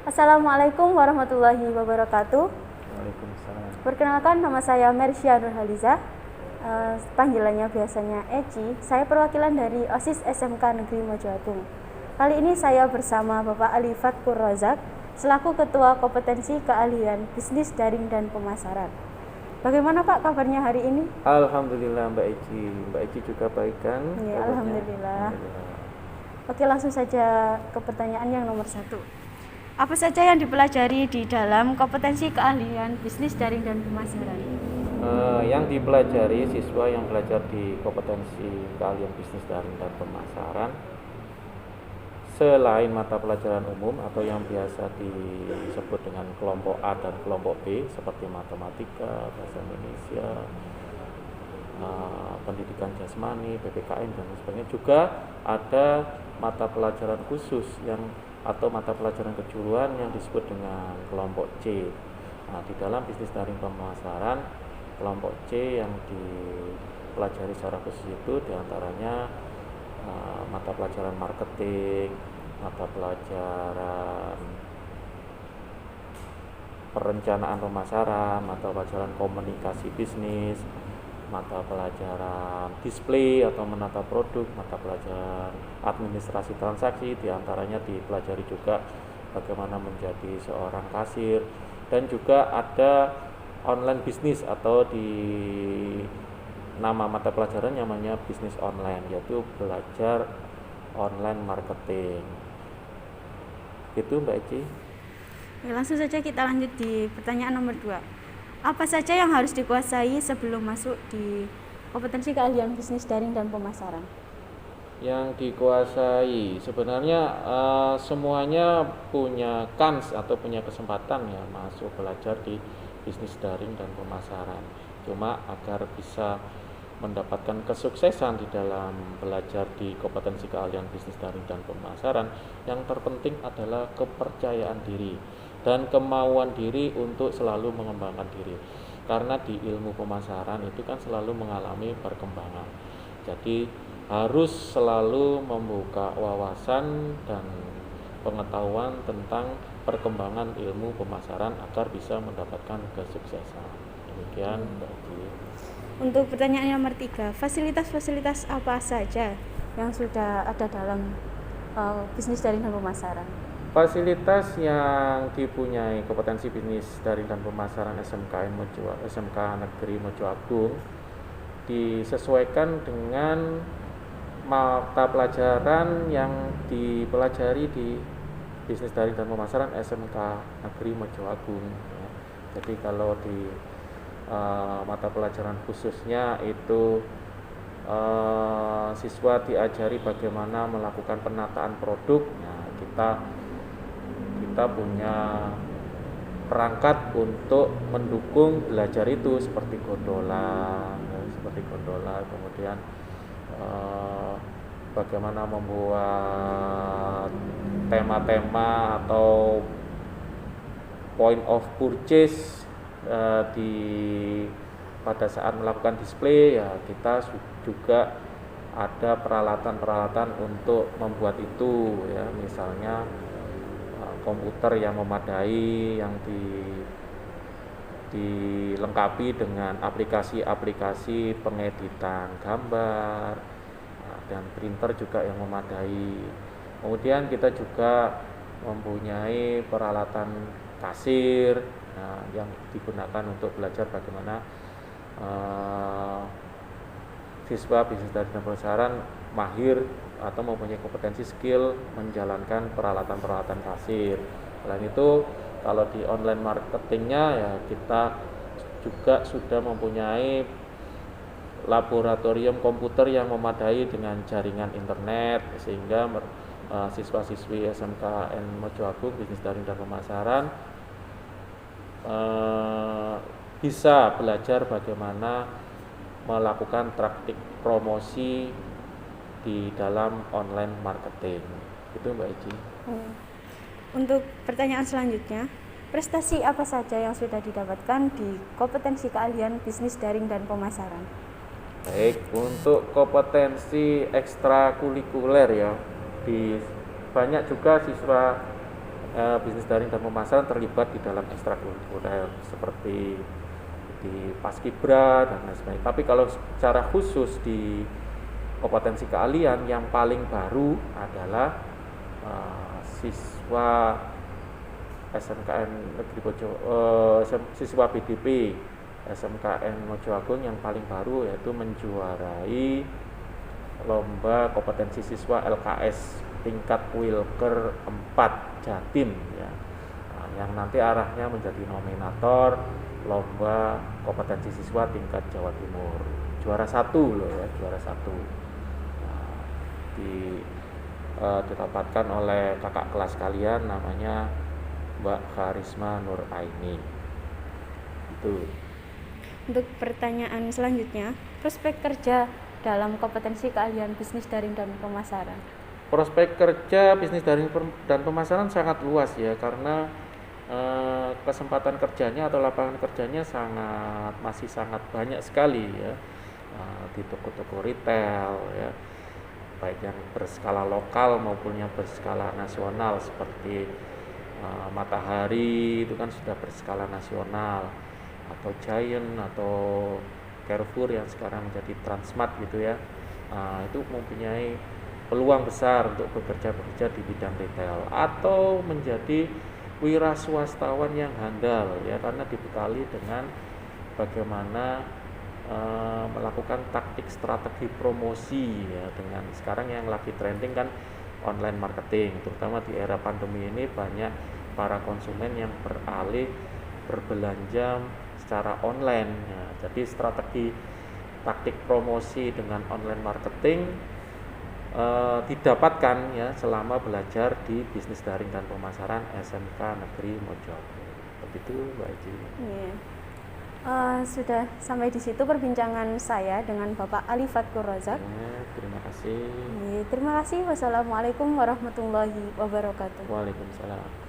Assalamualaikum warahmatullahi wabarakatuh. Waalaikumsalam. Perkenalkan, nama saya Mersya Nurhaliza. Panggilannya biasanya Eci. Saya perwakilan dari OSIS SMK Negeri Mojoagung. Kali ini saya bersama Bapak Ali Fatkur Rozak selaku Ketua Kompetensi Keahlian Bisnis Daring dan Pemasaran. Bagaimana Pak kabarnya hari ini? Alhamdulillah Mbak Eci. Mbak Eci juga baik kan? Ya, kabarnya? Alhamdulillah. Oke, langsung saja ke pertanyaan yang nomor 1. Apa saja yang dipelajari di dalam kompetensi keahlian bisnis daring dan pemasaran? Yang dipelajari siswa yang belajar di kompetensi keahlian bisnis daring dan pemasaran, selain mata pelajaran umum atau yang biasa disebut dengan kelompok A dan kelompok B seperti matematika, bahasa Indonesia, pendidikan jasmani, PPKN dan sebagainya, juga ada mata pelajaran khusus atau mata pelajaran kejuruan yang disebut dengan kelompok C. Nah, di dalam bisnis daring pemasaran, kelompok C yang dipelajari secara khusus itu diantaranya mata pelajaran marketing, mata pelajaran perencanaan pemasaran, mata pelajaran komunikasi bisnis, mata pelajaran display atau menata produk, mata pelajaran administrasi transaksi, diantaranya dipelajari juga bagaimana menjadi seorang kasir, dan juga ada online bisnis atau di nama mata pelajaran namanya bisnis online, yaitu belajar online marketing. Itu Mbak Eci. Langsung saja kita lanjut di pertanyaan nomor 2. Apa saja yang harus dikuasai sebelum masuk di kompetensi keahlian bisnis daring dan pemasaran? Yang dikuasai sebenarnya semuanya punya kans atau punya kesempatan ya masuk belajar di bisnis daring dan pemasaran. Cuma agar bisa mendapatkan kesuksesan di dalam belajar di kompetensi keahlian bisnis daring dan pemasaran, yang terpenting adalah kepercayaan diri dan kemauan diri untuk selalu mengembangkan diri. Karena di ilmu pemasaran itu kan selalu mengalami perkembangan. Jadi harus selalu membuka wawasan dan pengetahuan tentang perkembangan ilmu pemasaran agar bisa mendapatkan kesuksesan. Demikian Mbak Eci. Untuk pertanyaan nomor 3, fasilitas-fasilitas apa saja yang sudah ada dalam bisnis daring dan pemasaran? Fasilitas yang dipunyai kompetensi bisnis daring dan pemasaran SMK Negeri Mojoagung disesuaikan dengan mata pelajaran yang dipelajari di bisnis daring dan pemasaran SMK Negeri Mojoagung. Jadi kalau di mata pelajaran khususnya itu siswa diajari bagaimana melakukan penataan produk. Nah, kita punya perangkat untuk mendukung belajar itu seperti gondola, kemudian bagaimana membuat tema-tema atau point of purchase pada saat melakukan display, ya kita juga ada peralatan-peralatan untuk membuat itu ya, misalnya komputer yang memadai yang dilengkapi dengan aplikasi-aplikasi pengeditan gambar, dan printer juga yang memadai. Kemudian kita juga mempunyai peralatan kasir yang digunakan untuk belajar bagaimana siswa bisnis daring dan pemasaran mahir atau mempunyai kompetensi skill menjalankan peralatan-peralatan kasir. Selain itu, kalau di online marketingnya ya kita juga sudah mempunyai laboratorium komputer yang memadai dengan jaringan internet, sehingga siswa-siswi SMKN Mojoagung bisnis daring dan pemasaran bisa belajar bagaimana melakukan praktik promosi di dalam online marketing. Itu Mbak Eci. Untuk pertanyaan selanjutnya, prestasi apa saja yang sudah didapatkan di kompetensi keahlian bisnis daring dan pemasaran? Baik, untuk kompetensi ekstrakurikuler ya, banyak juga siswa bisnis daring dan pemasaran terlibat di dalam ekstrakurikuler seperti di Paskibra dan lain sebagainya. Tapi kalau secara khusus di kompetensi keahlian yang paling baru adalah siswa SMKN Negeri siswa BDP SMKN Mojoagung yang paling baru, yaitu menjuarai lomba kompetensi siswa LKS tingkat Wilker 4 Jatim ya. Yang nanti arahnya menjadi nominator lomba kompetensi siswa tingkat Jawa Timur. Juara 1 loh ya, juara 1. Didapatkan oleh kakak kelas kalian, namanya Mbak Karisma Nur Aini. Itu. Untuk pertanyaan selanjutnya, prospek kerja dalam kompetensi keahlian bisnis daring dan pemasaran. Prospek kerja bisnis daring dan pemasaran sangat luas ya, karena kesempatan kerjanya atau lapangan kerjanya masih sangat banyak sekali ya, di toko-toko retail ya, baik yang berskala lokal maupun yang berskala nasional seperti Matahari itu kan sudah berskala nasional, atau Giant atau Carrefour yang sekarang menjadi Transmart gitu ya. Itu mempunyai peluang besar untuk bekerja di bidang retail atau menjadi wira swastawan yang handal ya, karena dibekali dengan bagaimana melakukan taktik strategi promosi ya, dengan sekarang yang lagi trending kan online marketing, terutama di era pandemi ini banyak para konsumen yang beralih berbelanja secara online ya. Jadi strategi taktik promosi dengan online marketing didapatkan ya selama belajar di bisnis daring dan pemasaran SMK Negeri Mojoagung. Begitu Mbak Eji. Yeah. Sudah sampai di situ perbincangan saya dengan Bapak Ali Fatkur Rozak. Terima kasih. Terima kasih. Wassalamualaikum warahmatullahi wabarakatuh. Waalaikumsalam.